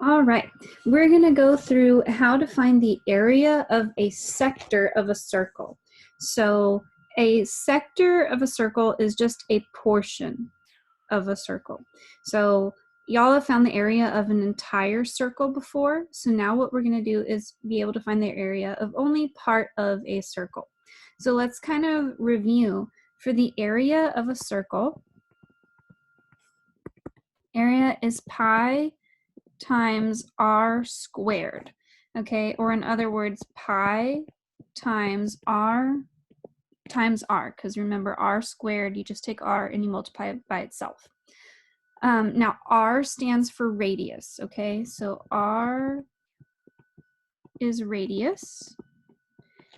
All right, we're going to go through how to find the area of a sector of a circle. So a sector of a circle is just a portion of a circle. So y'all have found the area of an entire circle before. So now what we're going to do is be able to find the area of only part of a circle. So let's kind of review. For the area of a circle, area is pi times r squared, okay? Or in other words, pi times r, because remember r squared, you just take r and you multiply it by itself. Now r stands for radius, okay? So r is radius.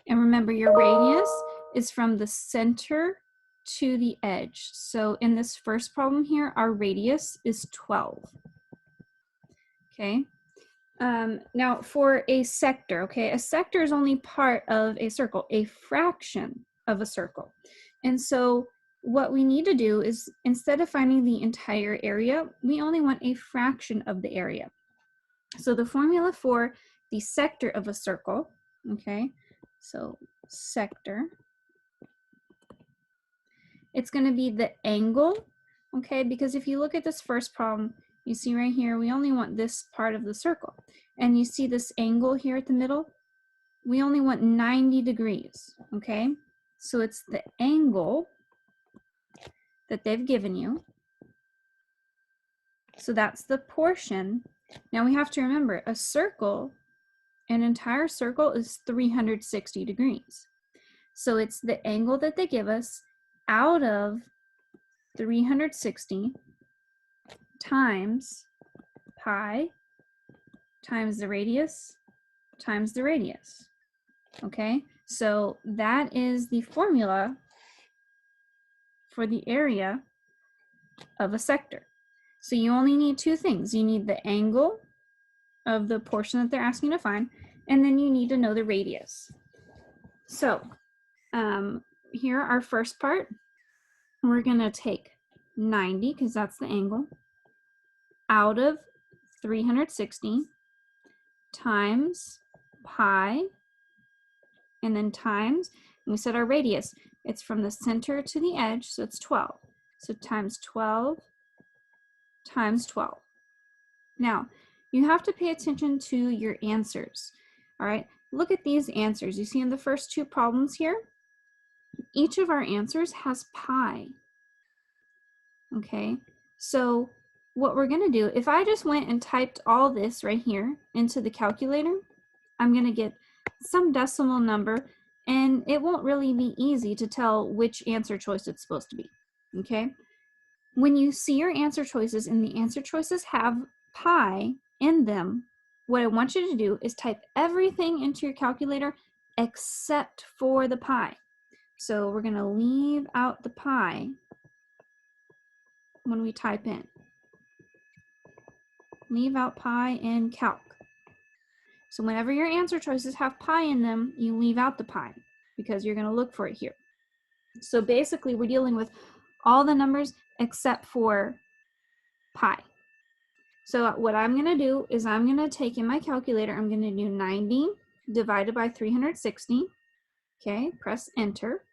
And remember, your radius is from the center to the edge. So in this first problem here, our radius is 12. Okay. Now for a sector, okay, a sector is only part of a circle, a fraction of a circle. And so what we need to do is, instead of finding the entire area, we only want a fraction of the area. So the formula for the sector of a circle, okay, so sector, it's going to be the angle, okay, because if you look at this first problem, you see right here, we only want this part of the circle. And you see this angle here at the middle? We only want 90 degrees, okay? So it's the angle that they've given you. So that's the portion. Now we have to remember, a circle, an entire circle is 360 degrees. So it's the angle that they give us out of 360 times pi times the radius times the radius. Okay, so that is the formula for the area of a sector. So you only need two things. You need the angle of the portion that they're asking you to find, and then you need to know the radius. So here, our first part, we're going to take 90, because that's the angle, out of 360 times pi, and then times, and we said our radius, it's from the center to the edge, so it's 12. So times 12 times 12. Now, you have to pay attention to your answers, all right? Look at these answers. You see in the first two problems here, each of our answers has pi, okay? So what we're gonna do, if I just went and typed all this right here into the calculator, I'm gonna get some decimal number, and it won't really be easy to tell which answer choice it's supposed to be, okay? When you see your answer choices and the answer choices have pi in them, what I want you to do is type everything into your calculator except for the pi. So we're going to leave out the pi when we type in. Leave out pi in calc. So whenever your answer choices have pi in them, you leave out the pi because you're going to look for it here. So basically, we're dealing with all the numbers except for pi. So what I'm going to do is I'm going to take in my calculator, I'm going to do 90 divided by 360. Okay, press enter.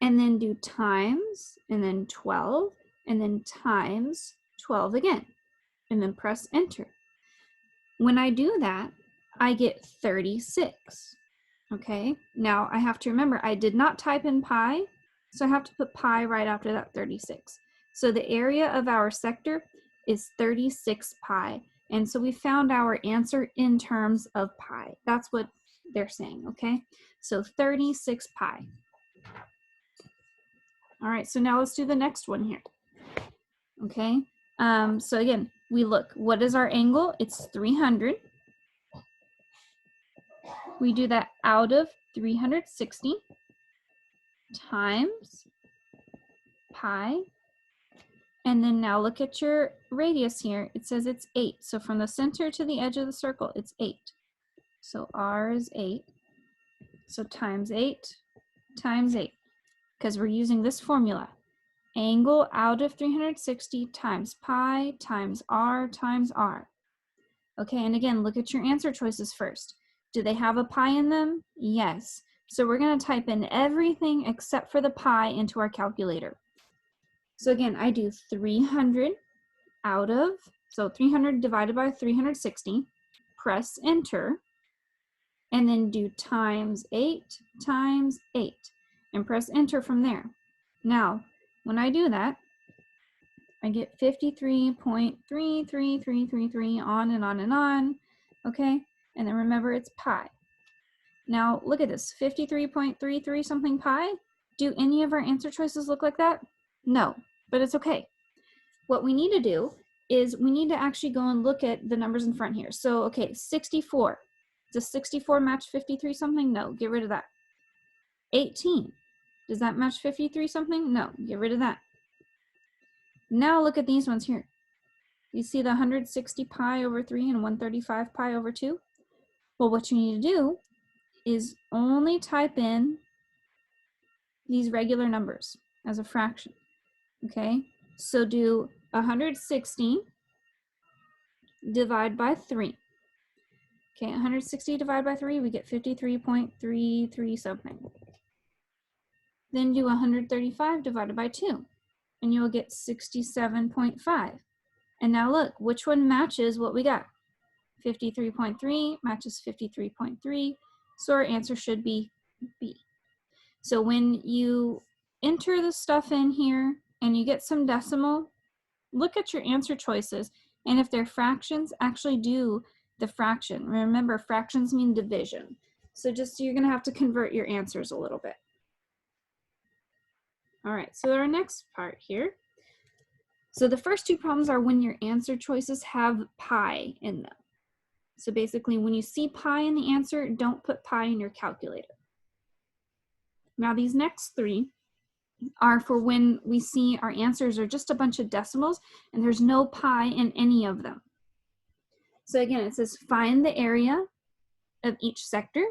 And then do times, and then 12, and then times 12 again. And then press enter. When I do that, I get 36. Okay, now I have to remember I did not type in pi, so I have to put pi right after that 36. So the area of our sector is 36 pi. And so we found our answer in terms of pi. That's what they're saying, okay? So 36 pi. All right, so now let's do the next one here. Okay, so again, we look, what is our angle? It's 300. We do that out of 360 times pi. And then now look at your radius here. It says it's 8. So from the center to the edge of the circle, it's 8. So r is 8. So times 8 times 8. Because we're using this formula. Angle out of 360 times pi times r times r. Okay, and again, look at your answer choices first. Do they have a pi in them? Yes. So we're going to type in everything except for the pi into our calculator. So again, I do 300 out of, so 300 divided by 360, press enter, and then do times 8 times 8, and press enter from there. Now, when I do that, I get 53.33333 on and on and on, okay? And then remember it's pi. Now look at this, 53.33 something pi. Do any of our answer choices look like that? No, but it's okay. What we need to do is we need to actually go and look at the numbers in front here. So, okay, 64. Does 64 match 53 something? No, get rid of that. 18. Does that match 53 something? No, get rid of that. Now look at these ones here. You see the 160 pi over 3 and 135 pi over 2? Well, what you need to do is only type in these regular numbers as a fraction, okay? So do 160 divide by 3. Okay, 160 divided by 3, we get 53.33 something. Then do 135 divided by 2, and you'll get 67.5. And now look, which one matches what we got? 53.3 matches 53.3, so our answer should be B. So when you enter the stuff in here and you get some decimal, look at your answer choices, and if they're fractions, actually do the fraction. Remember, fractions mean division. So you're gonna have to convert your answers a little bit. All right, so our next part here. So the first two problems are when your answer choices have pi in them. So basically, when you see pi in the answer, don't put pi in your calculator. Now these next three are for when we see our answers are just a bunch of decimals and there's no pi in any of them. So again, it says find the area of each sector,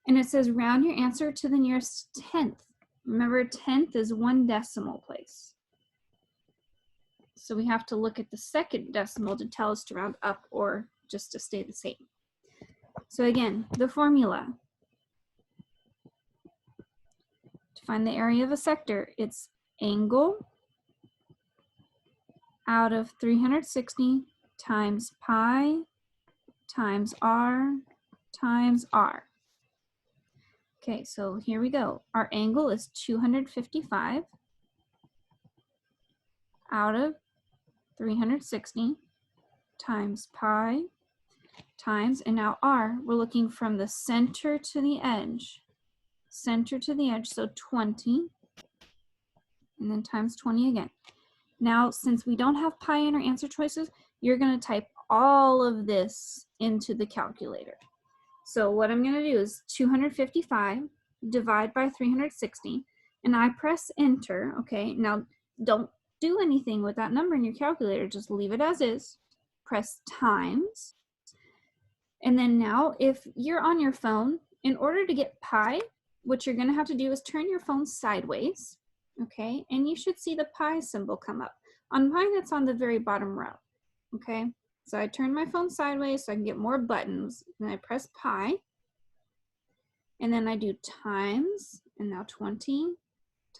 and it says round your answer to the nearest tenth. Remember, tenth is 1 decimal place. So we have to look at the second decimal to tell us to round up or just to stay the same. So again, the formula. To find the area of a sector, it's angle out of 360 times pi times r times r. Okay, so here we go. Our angle is 255 out of 360 times pi times, and now r, we're looking from the center to the edge. Center to the edge, so 20, and then times 20 again. Now, since we don't have pi in our answer choices, you're going to type all of this into the calculator. So what I'm going to do is 255 divide by 360, and I press enter. Okay, now don't do anything with that number in your calculator, just leave it as is. Press times, and then now if you're on your phone, in order to get pi, what you're going to have to do is turn your phone sideways, okay, and you should see the pi symbol come up. On mine, it's on the very bottom row, okay? So I turn my phone sideways so I can get more buttons, and I press pi, and then I do times, and now 20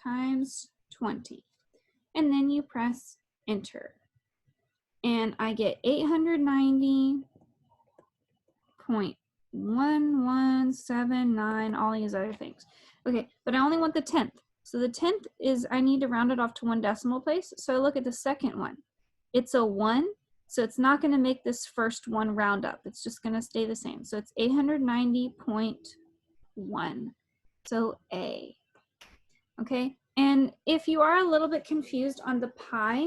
times 20. And then you press enter. And I get 890.1179, all these other things. Okay, but I only want the 10th. So the 10th is, I need to round it off to 1 decimal place. So I look at the second one. It's a 1, so it's not going to make this first one round up. It's just going to stay the same. So it's 890.1. So A. Okay, and if you are a little bit confused on the pi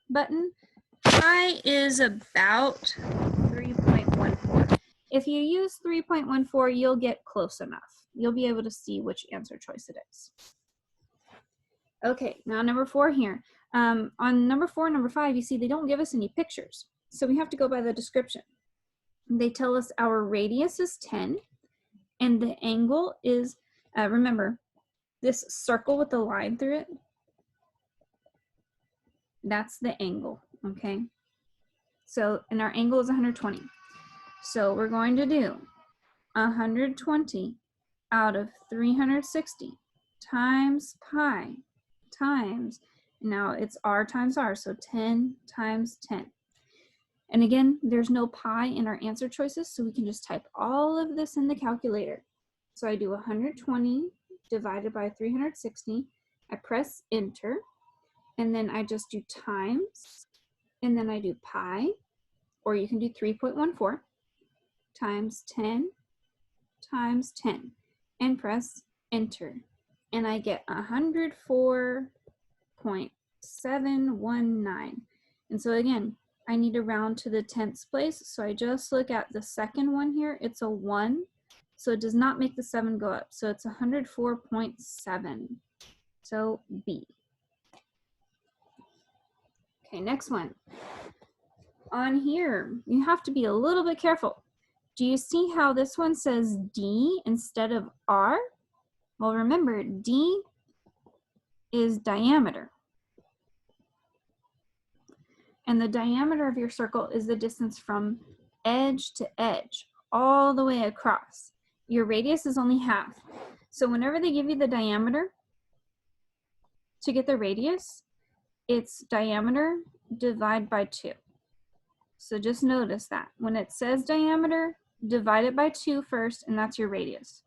button, pi is about 3.14. If you use 3.14, you'll get close enough. You'll be able to see which answer choice it is. Okay, now number 4 here. On number 4 and number 5, you see they don't give us any pictures. So we have to go by the description. They tell us our radius is 10, and the angle is, remember, this circle with the line through it, that's the angle, okay? So, and our angle is 120. So we're going to do 120 out of 360 times pi times, now it's r times r, so 10 times 10. And again, there's no pi in our answer choices, so we can just type all of this in the calculator. So I do 120 divided by 360, I press enter, and then I just do times, and then I do pi, or you can do 3.14 times 10 times 10, and press enter. And I get 104.719. And so again, I need to round to the 10th place. So I just look at the second one here. It's a 1. So it does not make the 7 go up. So it's 104.7. So B. Okay, next one. On here, you have to be a little bit careful. Do you see how this one says D instead of R? Well, remember, D is diameter. And the diameter of your circle is the distance from edge to edge, all the way across. Your radius is only half. So whenever they give you the diameter, to get the radius, it's diameter divided by 2. So just notice that. When it says diameter, divide it by 2 first, and that's your radius.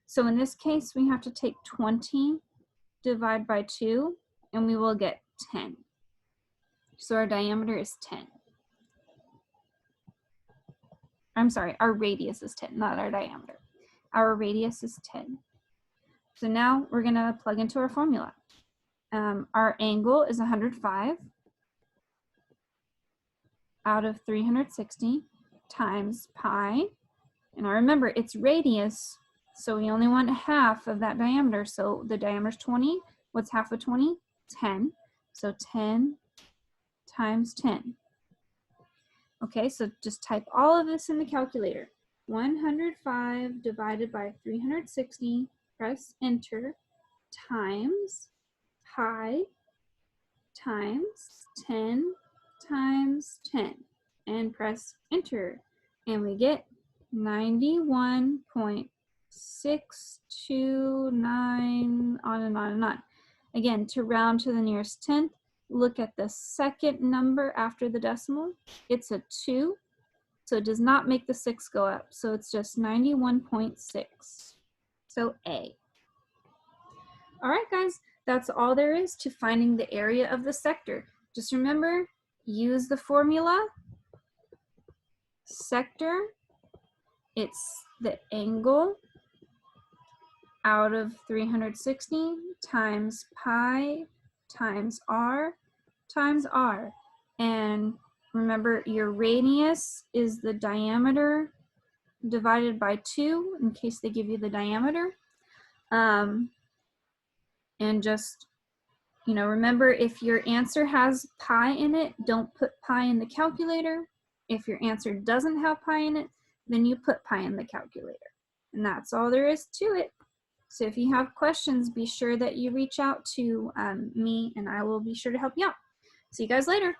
So in this case, we have to take 20 divided by 2, and we will get 10. So our diameter is 10. I'm sorry, our radius is 10, not our diameter. Our radius is 10. So now we're gonna plug into our formula. Our angle is 105 out of 360 times pi. And now remember, it's radius, so we only want half of that diameter. So the diameter is 20. What's half of 20? 10. So 10 times 10. Okay, so just type all of this in the calculator. 105 divided by 360, press enter, times pi times 10 times 10, and press enter. And we get 91.629, on and on and on. Again, to round to the nearest tenth, look at the second number after the decimal. It's a 2, so it does not make the 6 go up. So it's just 91.6. So A. All right, guys, that's all there is to finding the area of the sector. Just remember, use the formula. Sector, it's the angle out of 360 times pi times r times r. And remember, your radius is the diameter divided by 2, in case they give you the diameter. And just, remember, if your answer has pi in it, don't put pi in the calculator. If your answer doesn't have pi in it, then you put pi in the calculator. And that's all there is to it. So if you have questions, be sure that you reach out to me, and I will be sure to help you out. See you guys later.